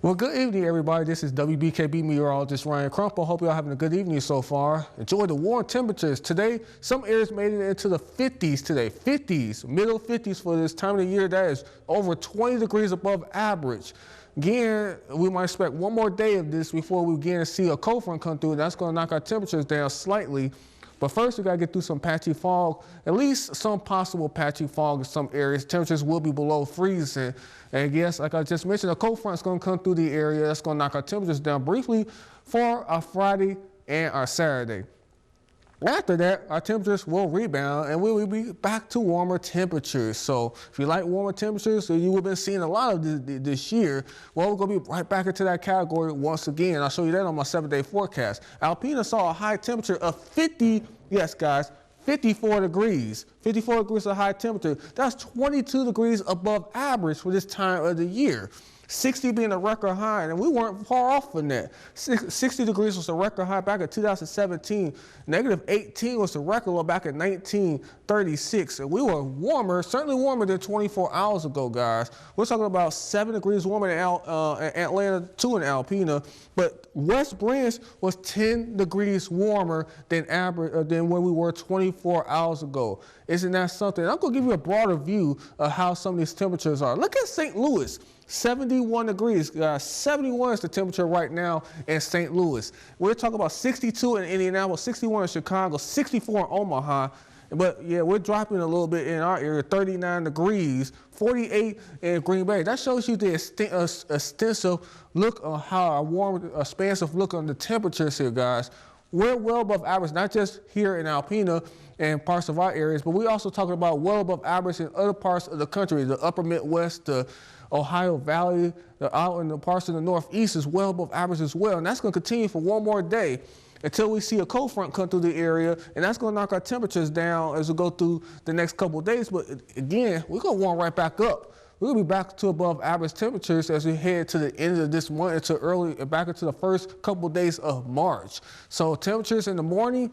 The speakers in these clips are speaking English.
Well, good evening, everybody. This is WBKB Meteorologist Ryan Crump. I hope y'all having a good evening so far. Enjoy the warm temperatures. Today, some areas made it into the 50s today. 50s, middle 50s for this time of the year. That is over 20 degrees above average. Again, we might expect one more day of this before we begin to see a cold front come through. That's going to knock our temperatures down slightly. But first, we got to get through some patchy fog, at least some possible patchy fog in some areas. Temperatures will be below freezing. And yes, like I just mentioned, a cold front is going to come through the area. That's going to knock our temperatures down briefly for our Friday and our Saturday. After that, our temperatures will rebound and we will be back to warmer temperatures. So if you like warmer temperatures, so you have been seeing a lot of this year, well, we're going to be right back into that category once again. I'll show you that on my 7-day forecast. Alpena saw a high temperature of 50, yes, guys, 54 degrees. 54 degrees of high temperature. That's 22 degrees above average for this time of the year. 60 being a record high, and we weren't far off from that. 60 degrees was a record high back in 2017. Negative 18 was the record back in 1936. And we were warmer, certainly warmer than 24 hours ago, guys. We're talking about 7 degrees warmer than Atlanta, 2 in Alpena. But West Branch was 10 degrees warmer than average than where we were 24 hours ago. Isn't that something? I'm going to give you a broader view of how some of these temperatures are. Look at St. Louis. 71 degrees, guys. 71 is the temperature right now in St. Louis. We're talking about 62 in Indianapolis, 61 in Chicago, 64 in Omaha. But yeah, we're dropping a little bit in our area, 39 degrees, 48 in Green Bay. That shows you the extensive look on how a warm, expansive look on the temperatures here, guys. We're well above average, not just here in Alpena and parts of our areas, but we're also talking about well above average in other parts of the country, the upper Midwest, the Ohio Valley, out in the parts of the Northeast is well above average as well. And that's going to continue for one more day until we see a cold front come through the area. And that's going to knock our temperatures down as we go through the next couple of days. But again, we're going to warm right back up. We're going to be back to above average temperatures as we head to the end of this month into back into the first couple of days of March. So temperatures in the morning,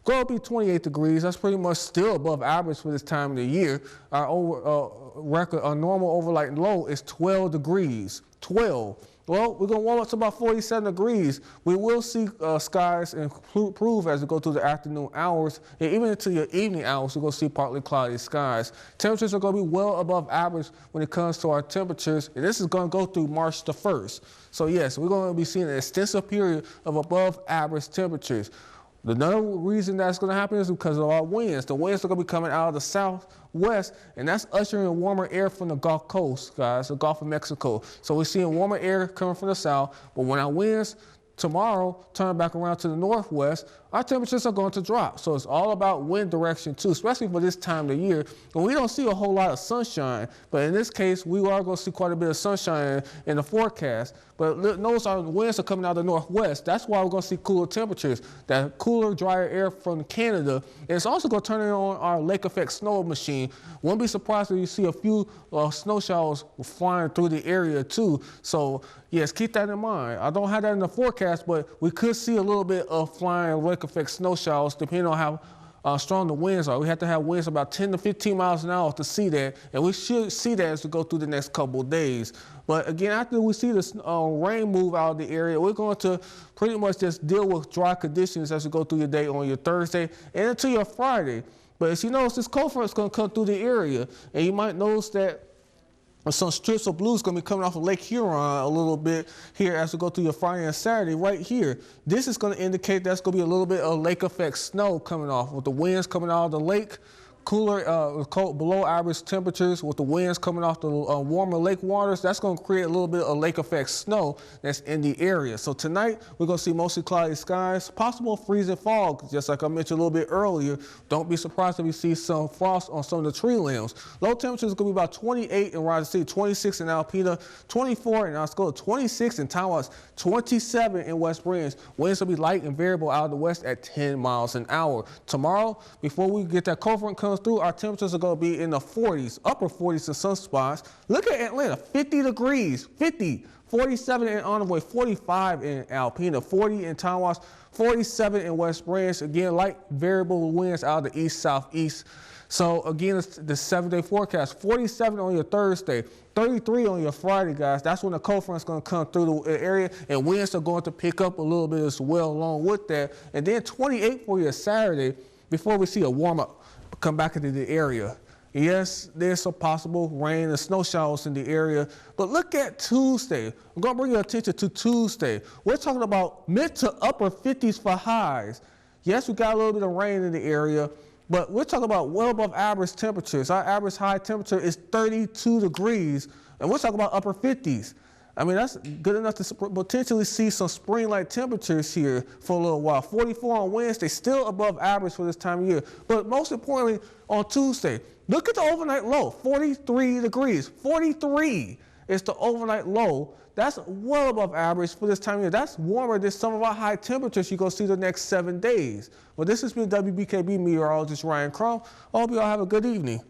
going to be 28 degrees. That's pretty much still above average for this time of the year. Our normal overnight low is 12 degrees. 12. Well, we're going to warm up to about 47 degrees. We will see skies improve as we go through the afternoon hours. And even into your evening hours, we're going to see partly cloudy skies. Temperatures are going to be well above average when it comes to our temperatures. And this is going to go through March the 1st. So yes, we're going to be seeing an extensive period of above average temperatures. Another reason that's going to happen is because of our winds. The winds are going to be coming out of the southwest, and that's ushering in warmer air from the Gulf Coast, guys, the Gulf of Mexico. So we're seeing warmer air coming from the south, but when our winds tomorrow turn back around to the northwest, our temperatures are going to drop. So it's all about wind direction too, especially for this time of the year. And we don't see a whole lot of sunshine, but in this case, we are going to see quite a bit of sunshine in the forecast. But notice our winds are coming out of the northwest. That's why we're going to see cooler temperatures, that cooler, drier air from Canada. And it's also going to turn on our lake effect snow machine. Won't be surprised if you see a few snow showers flying through the area too. So yes, keep that in mind. I don't have that in the forecast, but we could see a little bit of flying lake effect snow showers depending on how strong the winds are. We have to have winds about 10 to 15 miles an hour to see that, and we should see that as we go through the next couple of days. But again, after we see this rain move out of the area, we're going to pretty much just deal with dry conditions as we go through your day on your Thursday and into your Friday. But as you notice, this cold front is going to come through the area, and you might notice that some strips of blue is going to be coming off of Lake Huron a little bit here as we go through your Friday and Saturday right here. This is going to indicate that's going to be a little bit of lake effect snow coming off with the winds coming out of the lake. Cooler, cold, below average temperatures with the winds coming off the warmer lake waters. That's going to create a little bit of lake effect snow that's in the area. So tonight we're going to see mostly cloudy skies, possible freezing fog, just like I mentioned a little bit earlier. Don't be surprised if you see some frost on some of the tree limbs. Low temperatures are going to be about 28 in Rising City, 26 in Alpena, 24 in Osceola, 26 in Tawas, 27 in West Branch. Winds will be light and variable out of the west at 10 miles an hour. Tomorrow, before we get that cold front coming through, our temperatures are going to be in the 40s, upper 40s in some spots. Look at Atlanta, 50 degrees, 50, 47 in Onaway, 45 in Alpena, 40 in Tawas, 47 in West Branch. Again, light variable winds out of the east, southeast. So again, it's the 7-day forecast. 47 on your Thursday, 33 on your Friday, guys. That's when the cold front's going to come through the area, and winds are going to pick up a little bit as well along with that. And then 28 for your Saturday before we see a warm up come back into the area. Yes, there's some possible rain and snow showers in the area, but look at Tuesday. I'm going to bring your attention to Tuesday. We're talking about mid to upper 50s for highs. Yes, we got a little bit of rain in the area, but we're talking about well above average temperatures. Our average high temperature is 32 degrees, and we're talking about upper 50s. I mean, that's good enough to potentially see some spring-like temperatures here for a little while. 44 on Wednesday, still above average for this time of year. But most importantly, on Tuesday, look at the overnight low, 43 degrees. 43 is the overnight low. That's well above average for this time of year. That's warmer than some of our high temperatures you're going to see the next 7 days. Well, this has been WBKB meteorologist Ryan Crump. I hope you all have a good evening.